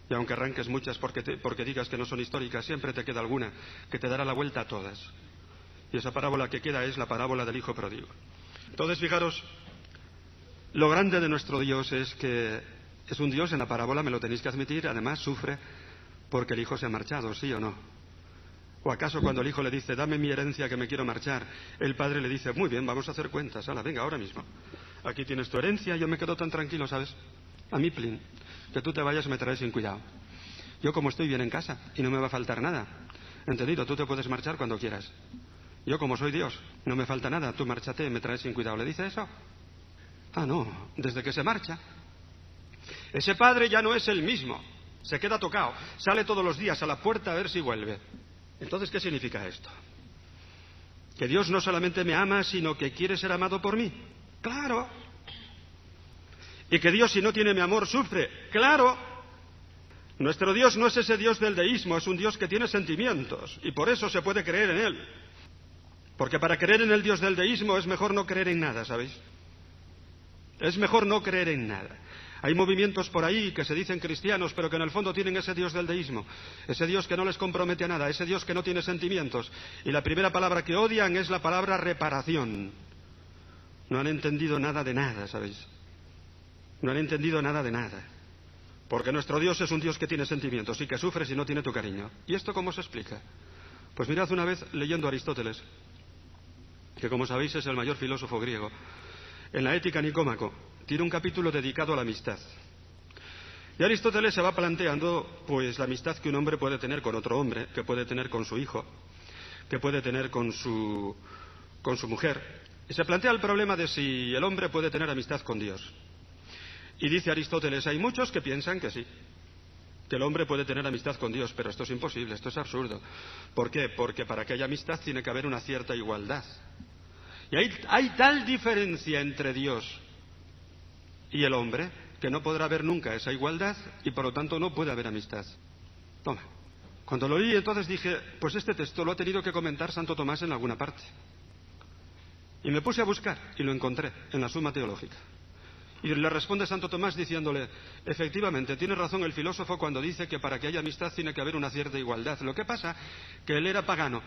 Y aunque arranques muchas porque digas que no son históricas, siempre te queda alguna que te dará la vuelta a todas. Y esa parábola que queda es la parábola del hijo pródigo. Entonces, fijaros, lo grande de nuestro Dios es que es un Dios, en la parábola me lo tenéis que admitir, además sufre porque el hijo se ha marchado, ¿sí o no? ¿O acaso cuando el hijo le dice, dame mi herencia que me quiero marchar, el padre le dice, muy bien, vamos a hacer cuentas, hala, venga, ahora mismo. Aquí tienes tu herencia, yo me quedo tan tranquilo, ¿sabes? A mí, plin, que tú te vayas me traes sin cuidado. Yo como estoy bien en casa y no me va a faltar nada. ¿Entendido? Tú te puedes marchar cuando quieras. Yo como soy Dios, no me falta nada, tú márchate, me traes sin cuidado. ¿Le dice eso? Ah, no, desde que se marcha. Ese padre ya no es el mismo, se queda tocado, sale todos los días a la puerta a ver si vuelve. Entonces, ¿qué significa esto? Que Dios no solamente me ama, sino que quiere ser amado por mí. ¡Claro! Y que Dios, si no tiene mi amor, sufre. ¡Claro! Nuestro Dios no es ese Dios del deísmo, es un Dios que tiene sentimientos, y por eso se puede creer en Él. Porque para creer en el Dios del deísmo es mejor no creer en nada, ¿sabéis? Es mejor no creer en nada. Hay movimientos por ahí que se dicen cristianos, pero que en el fondo tienen ese Dios del deísmo, ese Dios que no les compromete a nada, ese Dios que no tiene sentimientos. Y la primera palabra que odian es la palabra reparación. No han entendido nada de nada, ¿sabéis? No han entendido nada de nada. Porque nuestro Dios es un Dios que tiene sentimientos y que sufre si no tiene tu cariño. ¿Y esto cómo se explica? Pues mirad una vez leyendo a Aristóteles, que como sabéis es el mayor filósofo griego. En la Ética Nicómaco tiene un capítulo dedicado a la amistad. Y Aristóteles se va planteando pues la amistad que un hombre puede tener con otro hombre, que puede tener con su hijo, que puede tener con su mujer. Y se plantea el problema de si el hombre puede tener amistad con Dios. Y dice Aristóteles, hay muchos que piensan que sí, que el hombre puede tener amistad con Dios, pero esto es imposible, esto es absurdo. ¿Por qué? Porque para que haya amistad tiene que haber una cierta igualdad. Y hay tal diferencia entre Dios y el hombre que no podrá haber nunca esa igualdad y por lo tanto no puede haber amistad. Toma. Cuando lo leí entonces dije, pues este texto lo ha tenido que comentar Santo Tomás en alguna parte. Y me puse a buscar y lo encontré en la Suma Teológica. Y le responde Santo Tomás diciéndole, efectivamente, tiene razón el filósofo cuando dice que para que haya amistad tiene que haber una cierta igualdad. Lo que pasa que él era pagano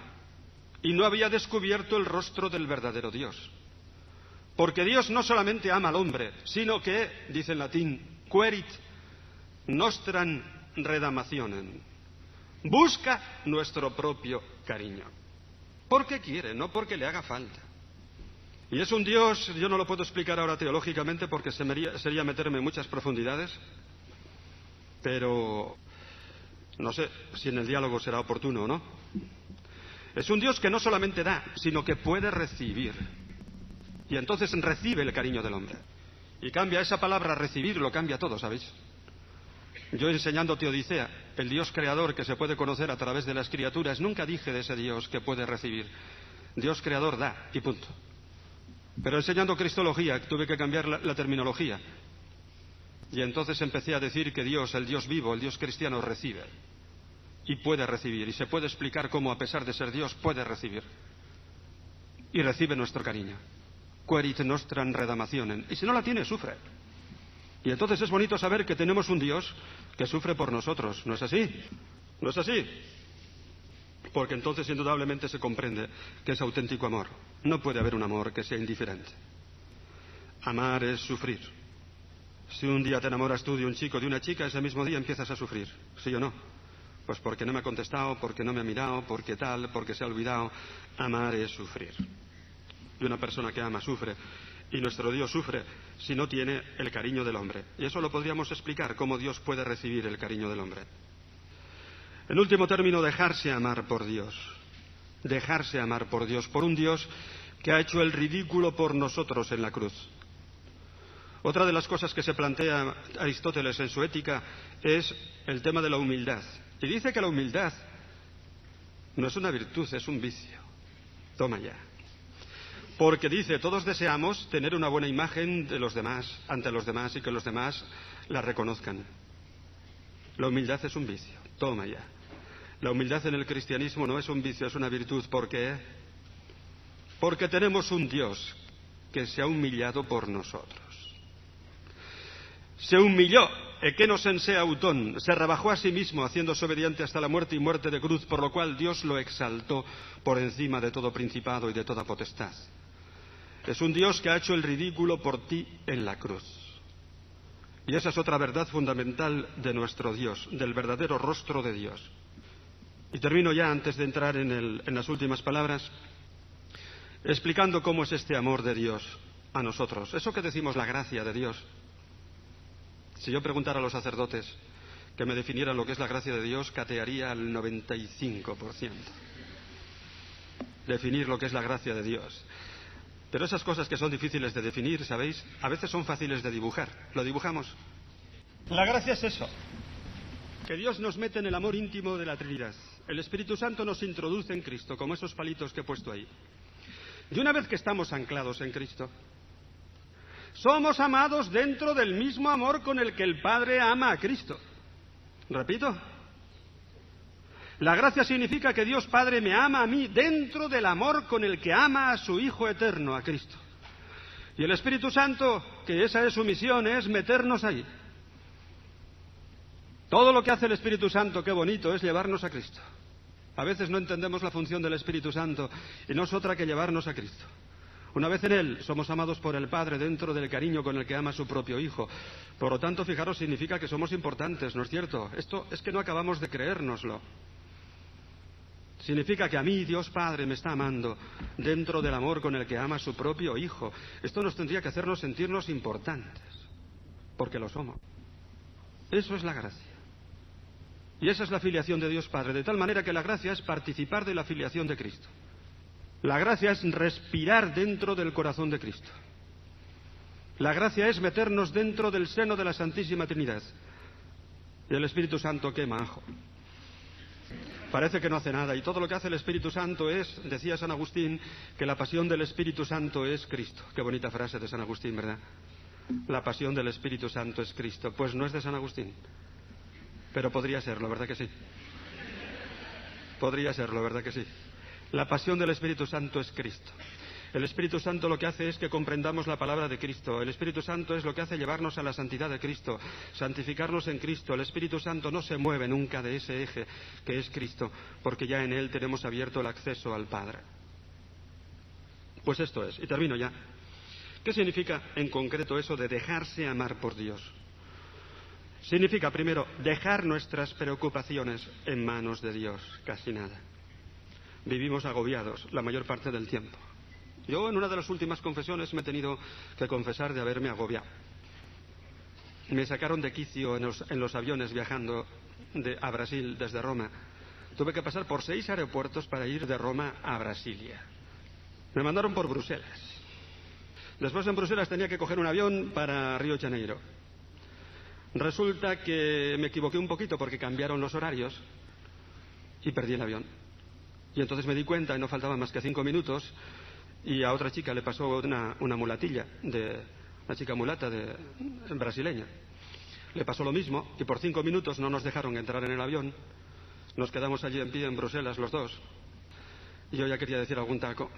y no había descubierto el rostro del verdadero Dios. Porque Dios no solamente ama al hombre, sino que, dice en latín, querit nostram redamationem, busca nuestro propio cariño. Porque quiere, no porque le haga falta. Y es un Dios, yo no lo puedo explicar ahora teológicamente porque sería meterme en muchas profundidades, pero no sé si en el diálogo será oportuno o no. Es un Dios que no solamente da, sino que puede recibir. Y entonces recibe el cariño del hombre. Y cambia esa palabra recibir, lo cambia todo, ¿sabéis? Yo enseñando Teodicea, el Dios creador que se puede conocer a través de las criaturas, nunca dije de ese Dios que puede recibir. Dios creador da, y punto. Pero enseñando Cristología tuve que cambiar la terminología. Y entonces empecé a decir que Dios, el Dios vivo, el Dios cristiano, recibe. Y puede recibir. Y se puede explicar cómo, a pesar de ser Dios, puede recibir. Y recibe nuestro cariño. Querit nostram redamationem. Y si no la tiene, sufre. Y entonces es bonito saber que tenemos un Dios que sufre por nosotros. ¿No es así? ¿No es así? Porque entonces indudablemente se comprende que es auténtico amor. No puede haber un amor que sea indiferente. Amar es sufrir. Si un día te enamoras tú de un chico, de una chica, ese mismo día empiezas a sufrir. ¿Sí o no? Pues porque no me ha contestado, porque no me ha mirado, porque tal, porque se ha olvidado. Amar es sufrir. Y una persona que ama sufre. Y nuestro Dios sufre si no tiene el cariño del hombre. Y eso lo podríamos explicar, cómo Dios puede recibir el cariño del hombre. En último término, dejarse amar por Dios. Dejarse amar por Dios, por un Dios que ha hecho el ridículo por nosotros en la cruz. Otra de las cosas que se plantea Aristóteles en su Ética es el tema de la humildad. Y dice que la humildad no es una virtud, es un vicio. Toma ya. Porque dice, todos deseamos tener una buena imagen de los demás, ante los demás, y que los demás la reconozcan. La humildad es un vicio. Toma ya. La humildad en el cristianismo no es un vicio, es una virtud. ¿Por qué? Porque tenemos un Dios que se ha humillado por nosotros. Se humilló, equenos en se autón, se rebajó a sí mismo, haciéndose obediente hasta la muerte y muerte de cruz, por lo cual Dios lo exaltó por encima de todo principado y de toda potestad. Es un Dios que ha hecho el ridículo por ti en la cruz. Y esa es otra verdad fundamental de nuestro Dios, del verdadero rostro de Dios. Y termino ya, antes de entrar en las últimas palabras, explicando cómo es este amor de Dios a nosotros. Eso que decimos, la gracia de Dios. Si yo preguntara a los sacerdotes que me definieran lo que es la gracia de Dios, catearía al 95%. Definir lo que es la gracia de Dios. Pero esas cosas que son difíciles de definir, ¿sabéis? A veces son fáciles de dibujar. ¿Lo dibujamos? La gracia es eso. Que Dios nos mete en el amor íntimo de la Trinidad. El Espíritu Santo nos introduce en Cristo, como esos palitos que he puesto ahí. Y una vez que estamos anclados en Cristo, somos amados dentro del mismo amor con el que el Padre ama a Cristo. Repito. La gracia significa que Dios Padre me ama a mí dentro del amor con el que ama a su Hijo eterno, a Cristo. Y el Espíritu Santo, que esa es su misión, es meternos ahí. Todo lo que hace el Espíritu Santo, qué bonito, es llevarnos a Cristo. A veces no entendemos la función del Espíritu Santo y no es otra que llevarnos a Cristo. Una vez en Él, somos amados por el Padre dentro del cariño con el que ama a su propio Hijo. Por lo tanto, fijaros, significa que somos importantes, ¿no es cierto? Esto es que no acabamos de creérnoslo. Significa que a mí, Dios Padre, me está amando dentro del amor con el que ama a su propio Hijo. Esto nos tendría que hacernos sentirnos importantes, porque lo somos. Eso es la gracia. Y esa es la filiación de Dios Padre, de tal manera que la gracia es participar de la filiación de Cristo. La gracia es respirar dentro del corazón de Cristo. La gracia es meternos dentro del seno de la Santísima Trinidad. Y el Espíritu Santo, qué majo. Parece que no hace nada, y todo lo que hace el Espíritu Santo es, decía San Agustín, que la pasión del Espíritu Santo es Cristo. Qué bonita frase de San Agustín, ¿verdad? La pasión del Espíritu Santo es Cristo. Pues no es de San Agustín, pero podría serlo, ¿verdad que sí? Podría serlo, ¿verdad que sí? La pasión del Espíritu Santo es Cristo. El Espíritu Santo lo que hace es que comprendamos la palabra de Cristo. El Espíritu Santo es lo que hace llevarnos a la santidad de Cristo, santificarnos en Cristo. El Espíritu Santo no se mueve nunca de ese eje que es Cristo, porque ya en Él tenemos abierto el acceso al Padre. Pues esto es, y termino ya. ¿Qué significa en concreto eso de dejarse amar por Dios? Significa, primero, dejar nuestras preocupaciones en manos de Dios, casi nada. Vivimos agobiados la mayor parte del tiempo. Yo en una de las últimas confesiones me he tenido que confesar de haberme agobiado. Me sacaron de quicio en los aviones viajando a Brasil desde Roma. Tuve que pasar por 6 aeropuertos para ir de Roma a Brasilia. Me mandaron por Bruselas. Después en Bruselas tenía que coger un avión para Río de Janeiro. Resulta que me equivoqué un poquito porque cambiaron los horarios y perdí el avión. Y entonces me di cuenta y no faltaban más que 5 minutos y a otra chica le pasó una mulatilla, una chica mulata brasileña. Le pasó lo mismo y por 5 minutos no nos dejaron entrar en el avión. Nos quedamos allí en pie en Bruselas los dos. Y yo ya quería decir algún taco.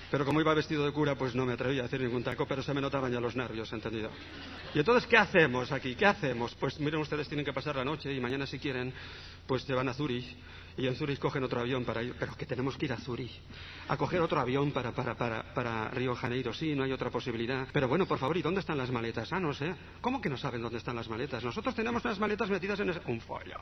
Pero como iba vestido de cura, pues no me atreví a decir ningún taco, pero se me notaban ya los nervios, ¿entendido? Y entonces, ¿qué hacemos aquí? ¿Qué hacemos? Pues miren, ustedes tienen que pasar la noche y mañana, si quieren, pues se van a Zúrich. Y en Zúrich cogen otro avión para ir. Pero que tenemos que ir a Zúrich. A coger otro avión para Río de Janeiro. Sí, no hay otra posibilidad. Pero bueno, por favor, ¿y dónde están las maletas? Ah, no sé. ¿Cómo que no saben dónde están las maletas? Nosotros tenemos unas maletas metidas en un folio.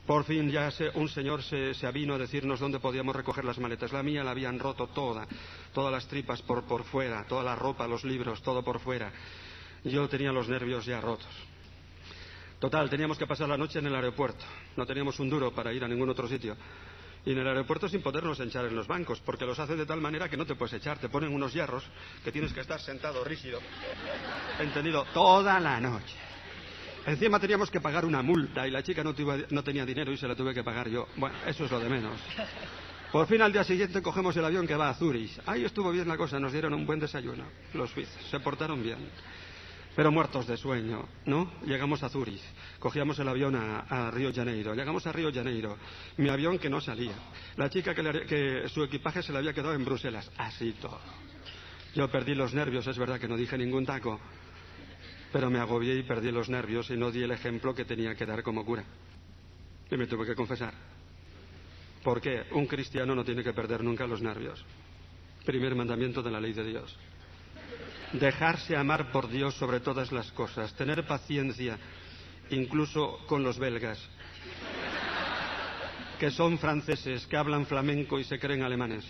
Por fin ya un señor se avino a decirnos dónde podíamos recoger las maletas. La mía la habían roto todas las tripas por fuera, toda la ropa, los libros, todo por fuera. Yo tenía los nervios ya rotos. Total, teníamos que pasar la noche en el aeropuerto. No teníamos un duro para ir a ningún otro sitio. Y en el aeropuerto sin podernos echar en los bancos, porque los hacen de tal manera que no te puedes echar. Te ponen unos hierros que tienes que estar sentado rígido, entendido, toda la noche. Encima teníamos que pagar una multa y la chica no tenía dinero y se la tuve que pagar yo. Bueno, eso es lo de menos. Por fin, al día siguiente, cogemos el avión que va a Zúrich. Ahí estuvo bien la cosa, nos dieron un buen desayuno. Los suizos se portaron bien. Pero muertos de sueño, ¿no? Llegamos a Zúrich, cogíamos el avión a Río de Janeiro. Llegamos a Río de Janeiro, mi avión que no salía. La chica que su equipaje se le había quedado en Bruselas. Así todo. Yo perdí los nervios, es verdad que no dije ningún taco, pero me agobié y perdí los nervios y no di el ejemplo que tenía que dar como cura. Y me tuve que confesar. ¿Por qué? Un cristiano no tiene que perder nunca los nervios. Primer mandamiento de la ley de Dios. Dejarse amar por Dios sobre todas las cosas, tener paciencia, incluso con los belgas, que son franceses, que hablan flamenco y se creen alemanes.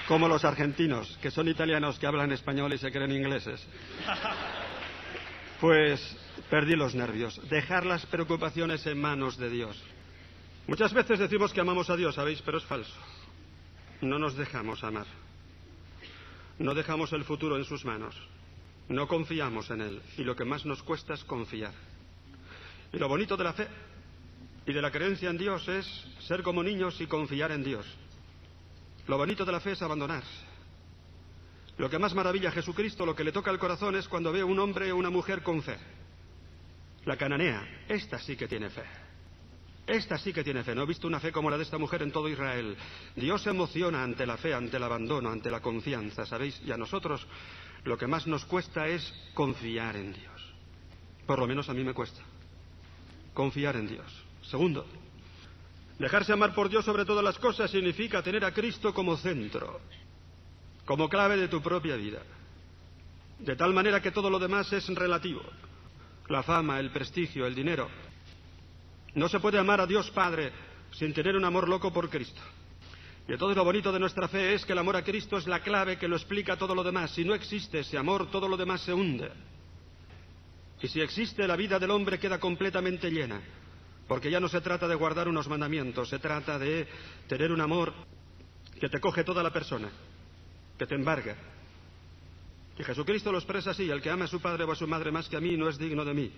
Como los argentinos, que son italianos, que hablan español y se creen ingleses. Pues perdí los nervios. Dejar las preocupaciones en manos de Dios. Muchas veces decimos que amamos a Dios, ¿sabéis? Pero es falso. No nos dejamos amar. No dejamos el futuro en sus manos. No confiamos en Él. Y lo que más nos cuesta es confiar. Y lo bonito de la fe y de la creencia en Dios es ser como niños y confiar en Dios. Lo bonito de la fe es abandonarse. Lo que más maravilla a Jesucristo, lo que le toca al corazón es cuando ve a un hombre o una mujer con fe. La cananea, esta sí que tiene fe. Esta sí que tiene fe. No he visto una fe como la de esta mujer en todo Israel. Dios se emociona ante la fe, ante el abandono, ante la confianza, ¿sabéis? Y a nosotros lo que más nos cuesta es confiar en Dios. Por lo menos a mí me cuesta. Confiar en Dios. Segundo, dejarse amar por Dios sobre todas las cosas significa tener a Cristo como centro, como clave de tu propia vida. De tal manera que todo lo demás es relativo. La fama, el prestigio, el dinero. No se puede amar a Dios Padre sin tener un amor loco por Cristo. Y entonces lo bonito de nuestra fe es que el amor a Cristo es la clave que lo explica todo lo demás. Si no existe ese amor, todo lo demás se hunde. Y si existe, la vida del hombre queda completamente llena. Porque ya no se trata de guardar unos mandamientos, se trata de tener un amor que te coge toda la persona, que te embarga. Y Jesucristo lo expresa así: el que ama a su padre o a su madre más que a mí no es digno de mí.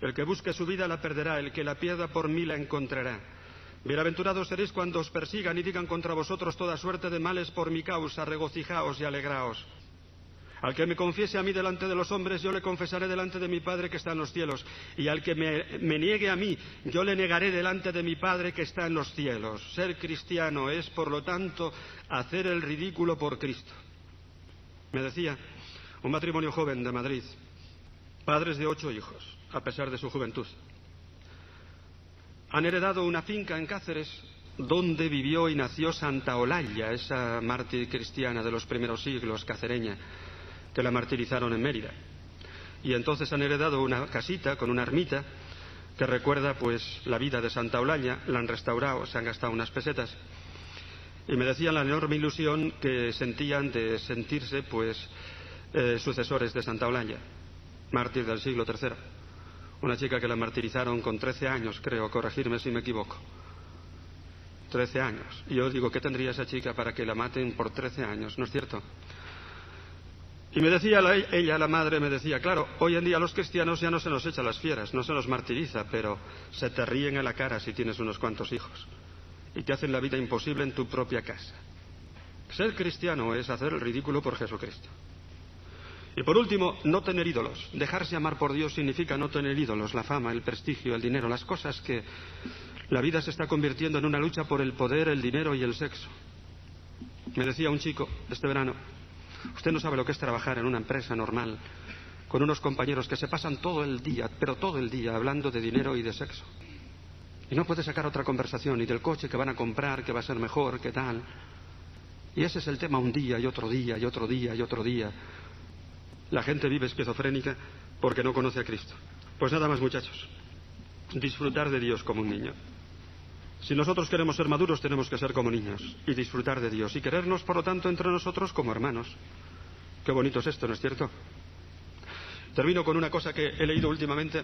El que busque su vida la perderá, el que la pierda por mí la encontrará. Bienaventurados seréis cuando os persigan y digan contra vosotros toda suerte de males por mi causa, regocijaos y alegraos. Al que me confiese a mí delante de los hombres, yo le confesaré delante de mi Padre que está en los cielos. Y al que me niegue a mí, yo le negaré delante de mi Padre que está en los cielos. Ser cristiano es, por lo tanto, hacer el ridículo por Cristo. Me decía un matrimonio joven de Madrid, padres de 8 hijos, a pesar de su juventud. Han heredado una finca en Cáceres donde vivió y nació Santa Olalla, esa mártir cristiana de los primeros siglos, cacereña, que la martirizaron en Mérida. Y entonces han heredado una casita con una ermita que recuerda pues la vida de Santa Olalla. La han restaurado, se han gastado unas pesetas. Y me decían la enorme ilusión que sentían de sentirse pues sucesores de Santa Olalla, mártir del siglo III. Una chica que la martirizaron con 13 años, creo, corregirme si me equivoco. 13 años. Y yo digo, ¿qué tendría esa chica para que la maten por 13 años? ¿No es cierto? Y me decía ella, la madre, me decía, claro, hoy en día a los cristianos ya no se nos echa las fieras, no se nos martiriza, pero se te ríen en la cara si tienes unos cuantos hijos y te hacen la vida imposible en tu propia casa. Ser cristiano es hacer el ridículo por Jesucristo. Y por último, no tener ídolos. Dejarse amar por Dios significa no tener ídolos, la fama, el prestigio, el dinero, las cosas que la vida se está convirtiendo en una lucha por el poder, el dinero y el sexo. Me decía un chico este verano, usted no sabe lo que es trabajar en una empresa normal, con unos compañeros que se pasan todo el día, pero todo el día, hablando de dinero y de sexo. Y no puede sacar otra conversación, y del coche que van a comprar, que va a ser mejor, que tal. Y ese es el tema un día y otro día y otro día y otro día. La gente vive esquizofrénica porque no conoce a Cristo. Pues nada más, muchachos. Disfrutar de Dios como un niño. Si nosotros queremos ser maduros, tenemos que ser como niños y disfrutar de Dios y querernos, por lo tanto, entre nosotros como hermanos. Qué bonito es esto, ¿no es cierto? Termino con una cosa que he leído últimamente.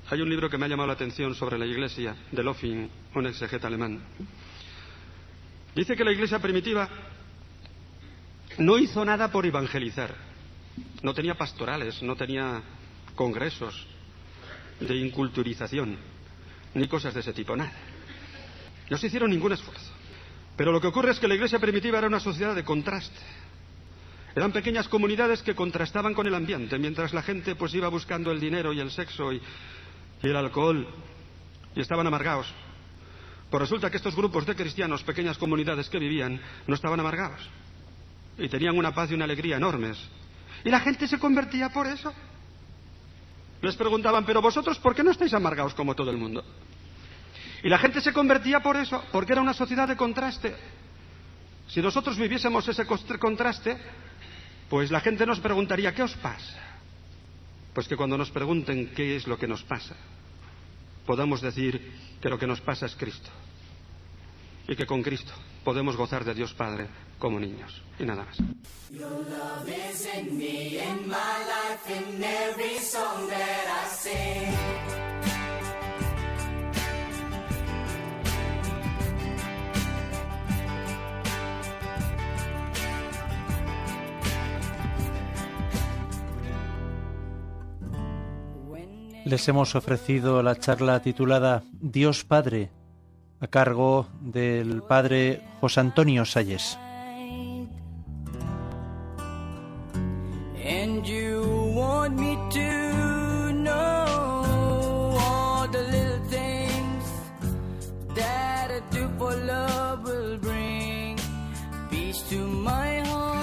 Hay un libro que me ha llamado la atención sobre la Iglesia, de Löffing, un exegeta alemán. Dice que la Iglesia primitiva no hizo nada por evangelizar. No tenía pastorales, no tenía congresos de inculturización, ni cosas de ese tipo, nada. No se hicieron ningún esfuerzo. Pero lo que ocurre es que la Iglesia primitiva era una sociedad de contraste. Eran pequeñas comunidades que contrastaban con el ambiente, mientras la gente pues iba buscando el dinero y el sexo y el alcohol, y estaban amargados. Pues resulta que estos grupos de cristianos, pequeñas comunidades que vivían, no estaban amargados. Y tenían una paz y una alegría enormes. Y la gente se convertía por eso. Les preguntaban, pero vosotros, ¿por qué no estáis amargados como todo el mundo? Y la gente se convertía por eso, porque era una sociedad de contraste. Si nosotros viviésemos ese contraste, pues la gente nos preguntaría, ¿qué os pasa? Pues que cuando nos pregunten qué es lo que nos pasa, podamos decir que lo que nos pasa es Cristo. Y que con Cristo podemos gozar de Dios Padre como niños. Y nada más. Your love is in me, in my life, in every song that I sing. Les hemos ofrecido la charla titulada Dios Padre, a cargo del padre José Antonio Salles. And you want me to know all the little things that I do for love will bring peace to my heart.